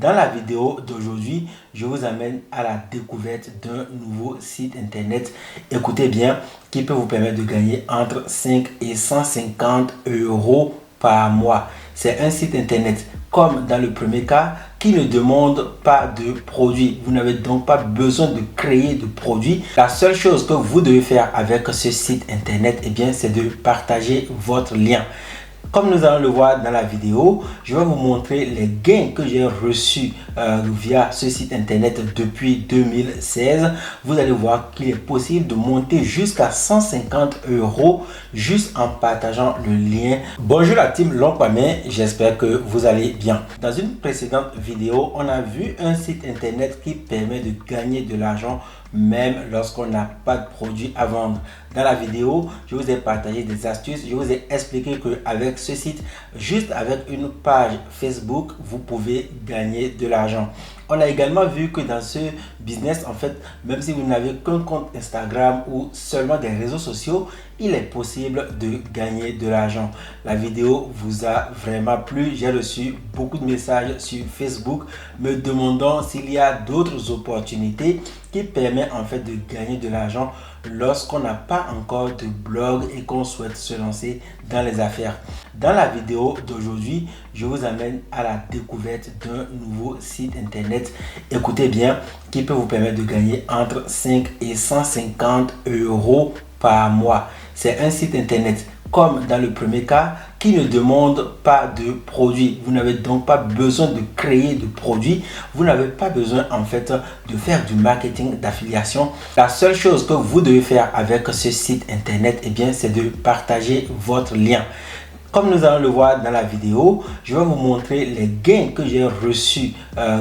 Dans la vidéo d'aujourd'hui, je vous amène à la découverte d'un nouveau site internet, écoutez bien, qui peut vous permettre de gagner entre 5 et 150 euros par mois. C'est un site internet comme dans le premier cas qui ne demande pas de produit. Vous n'avez donc pas besoin de créer de produits. La seule chose que vous devez faire avec ce site internet, eh bien, c'est de partager votre lien. Comme nous allons le voir dans la vidéo, je vais vous montrer les gains que j'ai reçus via ce site internet depuis 2016. Vous allez voir qu'il est possible de monter jusqu'à 150 euros juste en partageant le lien. Bonjour la team Longpamé, j'espère que vous allez bien. Dans une précédente vidéo, on a vu un site internet qui permet de gagner de l'argent même lorsqu'on n'a pas de produit à vendre. Dans la vidéo, je vous ai partagé des astuces. Je vous ai expliqué qu'avec ce site, juste avec une page Facebook, vous pouvez gagner de l'argent. On a également vu que dans ce business, en fait, même si vous n'avez qu'un compte Instagram ou seulement des réseaux sociaux, il est possible de gagner de l'argent. La vidéo vous a vraiment plu. J'ai reçu beaucoup de messages sur Facebook me demandant s'il y a d'autres opportunités qui permettent en fait de gagner de l'argent lorsqu'on n'a pas encore de blog et qu'on souhaite se lancer dans les affaires. Dans la vidéo d'aujourd'hui, je vous amène à la découverte d'un nouveau site internet, écoutez bien, qui peut vous permettre de gagner entre 5 et 150 euros par mois. C'est un site internet comme dans le premier cas qui ne demande pas de produit. Vous n'avez donc pas besoin de créer de produits. Vous n'avez pas besoin en fait de faire du marketing d'affiliation. La seule chose que vous devez faire avec ce site internet, eh bien, c'est de partager votre lien. Comme nous allons le voir dans la vidéo, je vais vous montrer les gains que j'ai reçus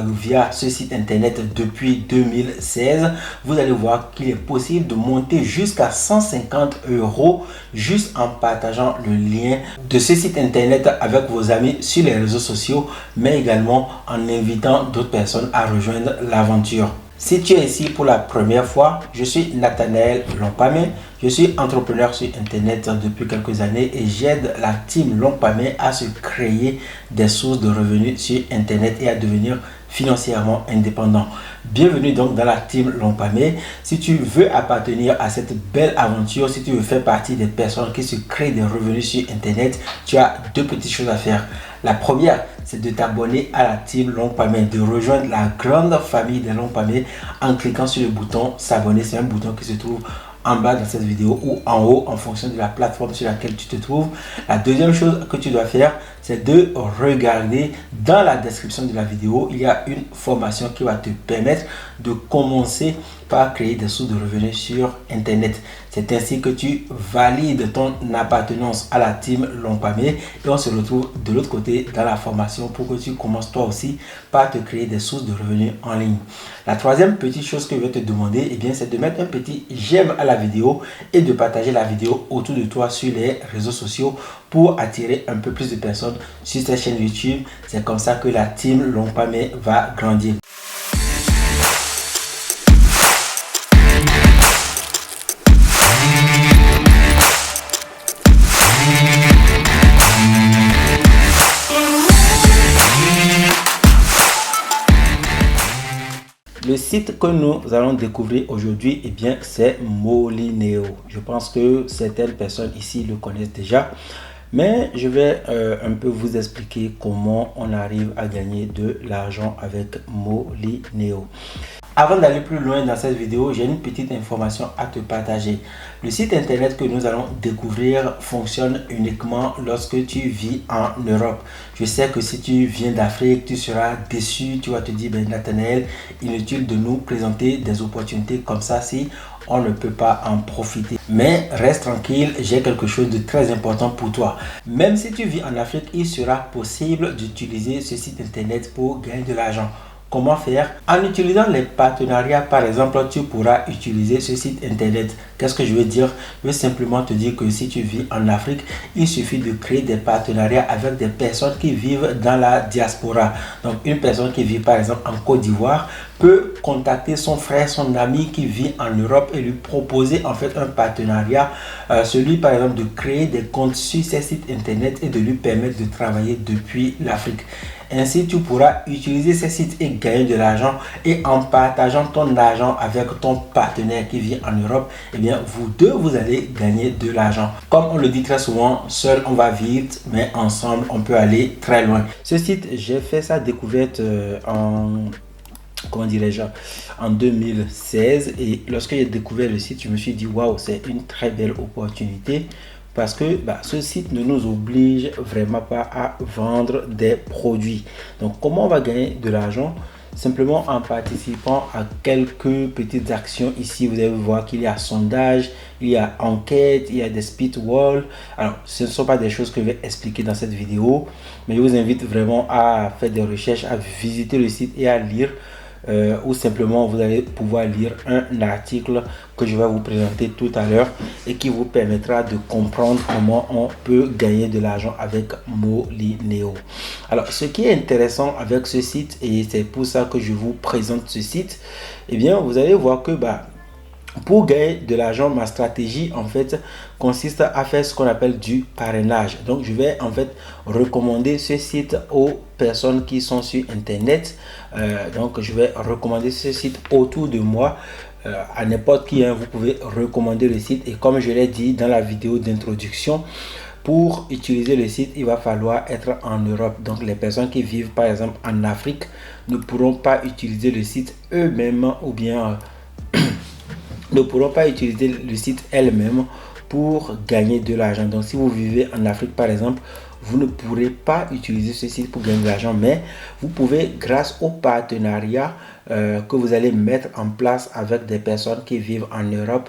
via ce site internet depuis 2016. Vous allez voir qu'il est possible de monter jusqu'à 150 euros juste en partageant le lien de ce site internet avec vos amis sur les réseaux sociaux, mais également en invitant d'autres personnes à rejoindre l'aventure. Si tu es ici pour la première fois, je suis Nathanaël Longpamé. Je suis entrepreneur sur internet depuis quelques années et j'aide la team Longpamé à se créer des sources de revenus sur internet et à devenir financièrement indépendant. Bienvenue donc dans la team Longpamé. Si tu veux appartenir à cette belle aventure, si tu veux faire partie des personnes qui se créent des revenus sur internet, tu as deux petites choses à faire. La première, c'est de t'abonner à la team Longpamé, de rejoindre la grande famille des Longpamé en cliquant sur le bouton s'abonner. C'est un bouton qui se trouve en bas dans cette vidéo ou en haut en fonction de la plateforme sur laquelle tu te trouves. La deuxième chose que tu dois faire, c'est de regarder dans la description de la vidéo. Il y a une formation qui va te permettre de commencer par créer des sources de revenus sur internet. C'est ainsi que tu valides ton appartenance à la team Longpamé et on se retrouve de l'autre côté dans la formation pour que tu commences toi aussi par te créer des sources de revenus en ligne. La troisième petite chose que je vais te demander, eh bien, c'est de mettre un petit j'aime à la vidéo et de partager la vidéo autour de toi sur les réseaux sociaux pour attirer un peu plus de personnes sur cette chaîne YouTube. C'est comme ça que la team Longpamé va grandir. Le site que nous allons découvrir aujourd'hui, eh bien, c'est Molineo. Je pense que certaines personnes ici le connaissent déjà, mais je vais un peu vous expliquer comment on arrive à gagner de l'argent avec Molineo. Avant d'aller plus loin dans cette vidéo, j'ai une petite information à te partager. Le site internet que nous allons découvrir fonctionne uniquement lorsque tu vis en Europe. Je sais que si tu viens d'Afrique, tu seras déçu. Tu vas te dire, ben Nathanaël, inutile de nous présenter des opportunités comme ça si on ne peut pas en profiter. Mais reste tranquille, j'ai quelque chose de très important pour toi. Même si tu vis en Afrique, il sera possible d'utiliser ce site internet pour gagner de l'argent. Comment faire? En utilisant les partenariats, par exemple, tu pourras utiliser ce site internet. Qu'est-ce que je veux dire? Je veux simplement te dire que si tu vis en Afrique, il suffit de créer des partenariats avec des personnes qui vivent dans la diaspora. Donc, une personne qui vit par exemple en Côte d'Ivoire peut contacter son frère, son ami qui vit en Europe et lui proposer en fait un partenariat. Celui par exemple de créer des comptes sur ces sites internet et de lui permettre de travailler depuis l'Afrique. Ainsi, tu pourras utiliser ces sites et gagner de l'argent. Et en partageant ton argent avec ton partenaire qui vit en Europe, eh bien, vous deux, vous allez gagner de l'argent. Comme on le dit très souvent, seul on va vite, mais ensemble, on peut aller très loin. Ce site, j'ai fait sa découverte comment dirais-je, en 2016. Et lorsque j'ai découvert le site, je me suis dit, waouh, c'est une très belle opportunité. Parce que ce site ne nous oblige vraiment pas à vendre des produits. Donc, comment on va gagner de l'argent? Simplement en participant à quelques petites actions. Ici, vous allez voir qu'il y a sondage, il y a enquête, il y a des speed wall. Alors, ce ne sont pas des choses que je vais expliquer dans cette vidéo, mais je vous invite vraiment à faire des recherches, à visiter le site et à lire. Ou simplement vous allez pouvoir lire un article que je vais vous présenter tout à l'heure et qui vous permettra de comprendre comment on peut gagner de l'argent avec Molineo. Alors, ce qui est intéressant avec ce site, et c'est pour ça que je vous présente ce site, eh bien, vous allez voir que pour gagner de l'argent, ma stratégie en fait consiste à faire ce qu'on appelle du parrainage. Donc je vais en fait recommander ce site aux personnes qui sont sur internet. Donc je vais recommander ce site autour de moi. À n'importe qui, vous pouvez recommander le site. Et comme je l'ai dit dans la vidéo d'introduction, pour utiliser le site, il va falloir être en Europe. Donc les personnes qui vivent par exemple en Afrique ne pourront pas utiliser le site eux-mêmes ou bien ne pourront pas utiliser le site elles-mêmes pour gagner de l'argent. Donc si vous vivez en Afrique par exemple, vous ne pourrez pas utiliser ce site pour gagner de l'argent, mais vous pouvez, grâce au partenariat que vous allez mettre en place avec des personnes qui vivent en Europe,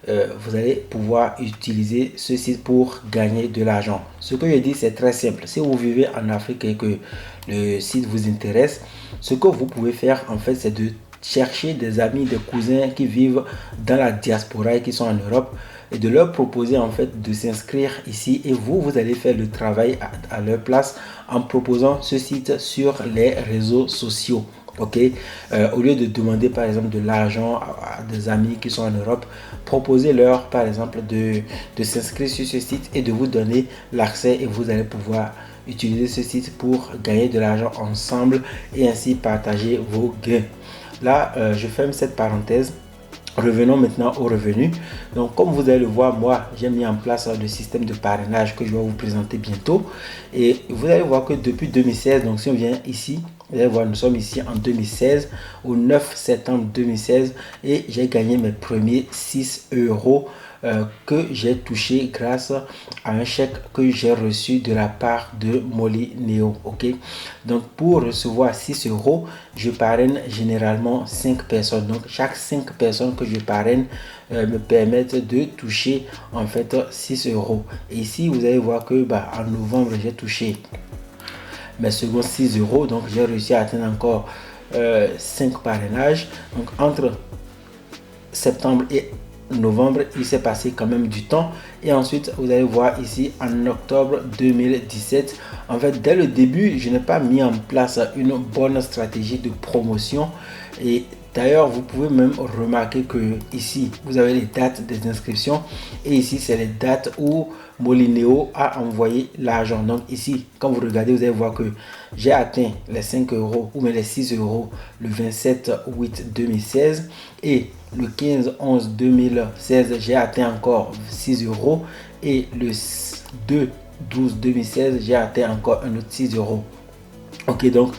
vous allez pouvoir utiliser ce site pour gagner de l'argent. Ce que je dis, c'est très simple. Si vous vivez en Afrique et que le site vous intéresse, ce que vous pouvez faire en fait, c'est de chercher des amis, des cousins qui vivent dans la diaspora et qui sont en Europe et de leur proposer en fait de s'inscrire ici et vous allez faire le travail à leur place en proposant ce site sur les réseaux sociaux. Ok, au lieu de demander par exemple de l'argent à des amis qui sont en Europe, proposez-leur par exemple de s'inscrire sur ce site et de vous donner l'accès et vous allez pouvoir utiliser ce site pour gagner de l'argent ensemble et ainsi partager vos gains. Là, je ferme cette parenthèse. Revenons maintenant aux revenus. Donc, comme vous allez le voir, moi, j'ai mis en place le système de parrainage que je vais vous présenter bientôt. Et vous allez voir que depuis 2016, donc si on vient ici, vous allez voir, nous sommes ici en 2016, au 9 septembre 2016, et j'ai gagné mes premiers 6 euros que j'ai touché grâce à un chèque que j'ai reçu de la part de Molineo. Ok, donc pour recevoir 6 euros, je parraine généralement 5 personnes. Donc chaque 5 personnes que je parraine me permettent de toucher en fait 6 euros. Et ici vous allez voir que en novembre j'ai touché mes seconds 6 euros. Donc j'ai réussi à atteindre encore 5 parrainages. Donc entre septembre et novembre, il s'est passé quand même du temps. Et ensuite, vous allez voir ici en octobre 2017, en fait, dès le début, je n'ai pas mis en place une bonne stratégie de promotion. Et d'ailleurs, vous pouvez même remarquer que ici, vous avez les dates des inscriptions. Et ici, c'est les dates où Molineo a envoyé l'argent. Donc ici, quand vous regardez, vous allez voir que j'ai atteint les 5 euros ou même les 6 euros le 27/8/2016 et le 15/11/2016, j'ai atteint encore 6 euros et le 2/12/2016, j'ai atteint encore un autre 6 euros. Ok, donc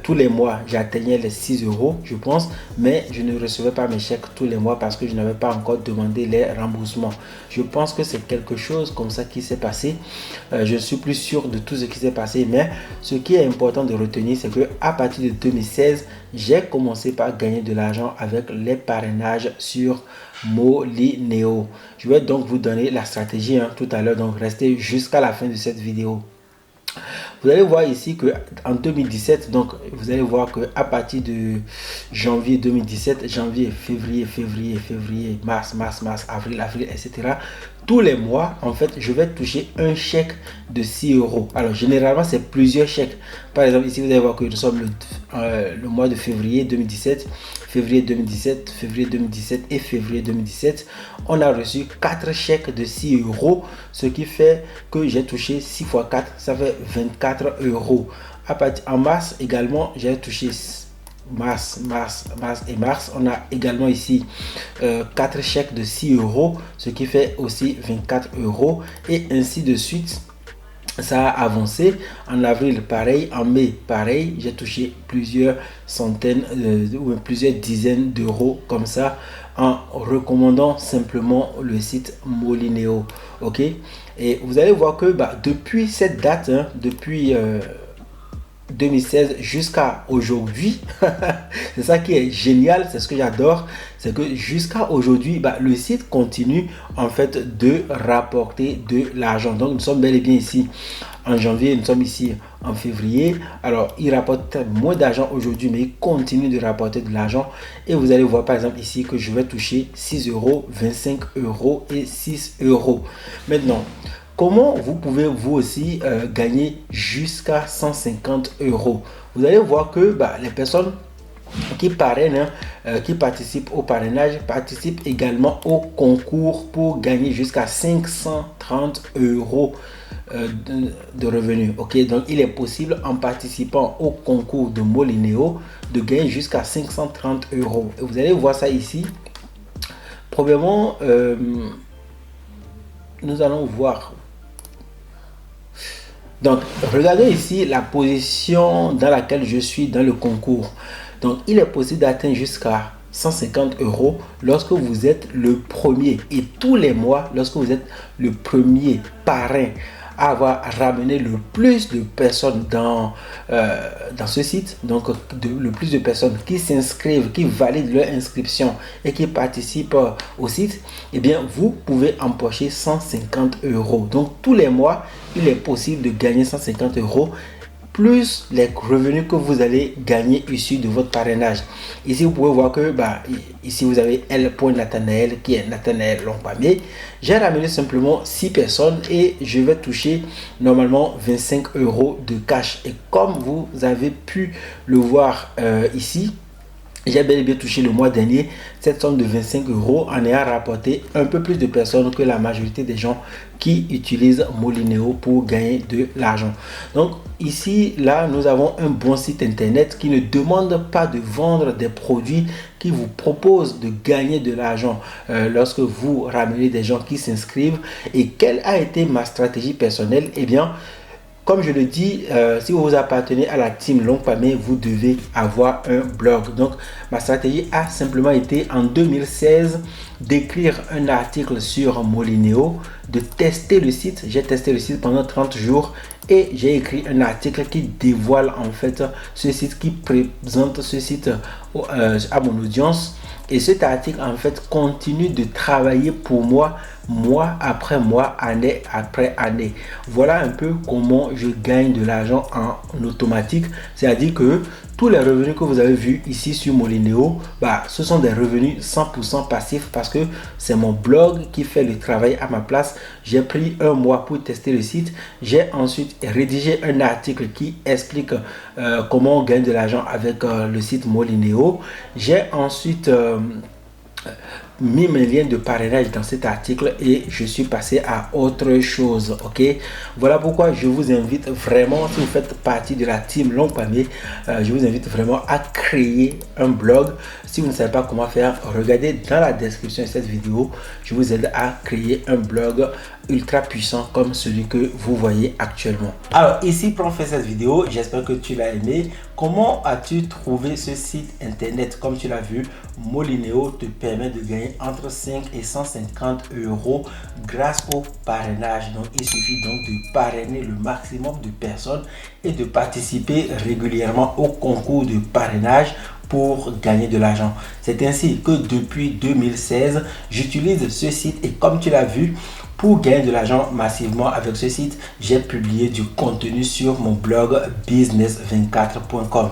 tous les mois, j'atteignais les 6 euros, je pense, mais je ne recevais pas mes chèques tous les mois parce que je n'avais pas encore demandé les remboursements. Je pense que c'est quelque chose comme ça qui s'est passé. Je ne suis plus sûr de tout ce qui s'est passé, mais ce qui est important de retenir, c'est que à partir de 2016, j'ai commencé par gagner de l'argent avec les parrainages sur Molineo. Je vais donc vous donner la stratégie tout à l'heure, donc restez jusqu'à la fin de cette vidéo. Vous allez voir ici que en 2017, donc vous allez voir que à partir de janvier 2017, janvier, février, mars, avril, etc. Tous les mois, en fait, je vais toucher un chèque de 6 euros. Alors, généralement, c'est plusieurs chèques. Par exemple, ici, vous allez voir que nous sommes le mois de février 2017, février 2017, février 2017 et février 2017. On a reçu 4 chèques de 6 euros, ce qui fait que j'ai touché 6 fois 4, ça fait 24 euros. En mars également, j'ai touché mars et mars. On a également ici 4 chèques de 6 euros, ce qui fait aussi 24 euros et ainsi de suite. Ça a avancé. En avril, pareil. En mai, pareil. J'ai touché plusieurs centaines ou plusieurs dizaines d'euros comme ça en recommandant simplement le site Molineo. Ok. Et vous allez voir que depuis cette date, depuis 2016 jusqu'à aujourd'hui, c'est ça qui est génial, c'est ce que j'adore, c'est que jusqu'à aujourd'hui, le site continue en fait de rapporter de l'argent. Donc nous sommes bel et bien ici en janvier, nous sommes ici en février. Alors il rapporte moins d'argent aujourd'hui, mais il continue de rapporter de l'argent. Et vous allez voir par exemple ici que je vais toucher 6 euros, 25 euros et 6 euros. Maintenant, comment vous pouvez vous aussi gagner jusqu'à 150 euros? Vous allez voir que les personnes qui parrainent, qui participent au parrainage, participent également au concours pour gagner jusqu'à 530 euros de revenus. Ok, donc il est possible en participant au concours de Molineo de gagner jusqu'à 530 euros. Et vous allez voir ça ici. Probablement, nous allons voir. Donc, regardez ici la position dans laquelle je suis dans le concours. Donc, il est possible d'atteindre jusqu'à 150 euros lorsque vous êtes le premier. Et tous les mois, lorsque vous êtes le premier parrain à avoir ramené le plus de personnes dans ce site, donc le plus de personnes qui s'inscrivent, qui valident leur inscription et qui participent au site, eh bien vous pouvez empocher 150 euros. Donc tous les mois, il est possible de gagner 150 euros plus les revenus que vous allez gagner issus de votre parrainage. Ici, vous pouvez voir que ici, vous avez L.Nathanaël qui est Nathanaël Lompamé. J'ai ramené simplement 6 personnes et je vais toucher normalement 25 euros de cash. Et comme vous avez pu le voir ici, j'ai bel et bien touché le mois dernier cette somme de 25 euros en ayant rapporté un peu plus de personnes que la majorité des gens qui utilisent Molineo pour gagner de l'argent. Donc ici, là, nous avons un bon site internet qui ne demande pas de vendre des produits, qui vous propose de gagner de l'argent lorsque vous ramenez des gens qui s'inscrivent. Et quelle a été ma stratégie personnelle? Eh bien, comme je le dis, si vous appartenez à la team Lompamé, vous devez avoir un blog. Donc, ma stratégie a simplement été en 2016 d'écrire un article sur Molineo, de tester le site. J'ai testé le site pendant 30 jours et j'ai écrit un article qui dévoile en fait ce site, qui présente ce site à mon audience. Et cet article en fait continue de travailler pour moi, mois après mois, année après année. Voilà un peu comment je gagne de l'argent en automatique. C'est-à-dire que tous les revenus que vous avez vus ici sur Molineo, ce sont des revenus 100% passifs parce que c'est mon blog qui fait le travail à ma place. J'ai pris un mois pour tester le site. J'ai ensuite rédigé un article qui explique comment on gagne de l'argent avec le site Molineo. J'ai ensuite mis mes liens de parrainage dans cet article et je suis passé à autre chose. Ok, voilà pourquoi je vous invite vraiment, si vous faites partie de la team Lompamé, je vous invite vraiment à créer un blog. Si vous ne savez pas comment faire, regardez dans la description de cette vidéo. Je vous aide à créer un blog ultra puissant comme celui que vous voyez actuellement. Alors ici, pour faire cette vidéo, j'espère que tu l'as aimé. Comment as-tu trouvé ce site internet? Comme tu l'as vu, Molineo te permet de gagner entre 5 et 150 euros grâce au parrainage. Donc il suffit donc de parrainer le maximum de personnes et de participer régulièrement au concours de parrainage pour gagner de l'argent. C'est ainsi que depuis 2016, j'utilise ce site et comme tu l'as vu, pour gagner de l'argent massivement avec ce site, j'ai publié du contenu sur mon blog business24.com.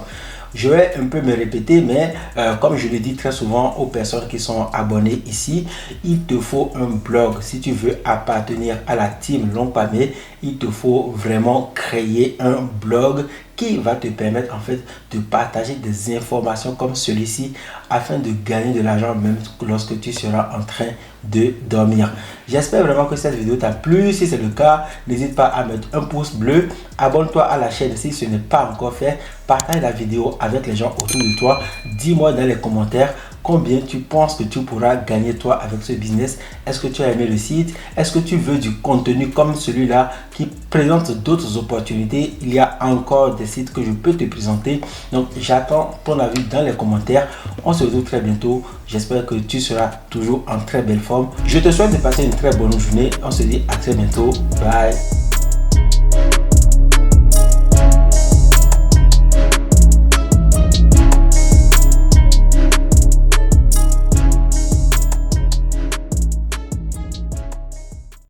Je vais un peu me répéter, mais comme je le dis très souvent aux personnes qui sont abonnées ici, il te faut un blog. Si tu veux appartenir à la team Lompamé, il te faut vraiment créer un blog qui va te permettre en fait de partager des informations comme celui-ci afin de gagner de l'argent même lorsque tu seras en train de dormir. J'espère vraiment que cette vidéo t'a plu. Si c'est le cas, n'hésite pas à mettre un pouce bleu, abonne-toi à la chaîne si ce n'est pas encore fait, partage la vidéo avec les gens autour de toi. Dis-moi dans les commentaires combien tu penses que tu pourras gagner toi avec ce business. Est-ce que tu as aimé le site? Est-ce que tu veux du contenu comme celui-là qui présente d'autres opportunités? Il y a encore des sites que je peux te présenter. Donc j'attends ton avis dans les commentaires. On se retrouve très bientôt. J'espère que tu seras toujours en très belle forme. Je te souhaite de passer une très bonne journée. On se dit à très bientôt. Bye.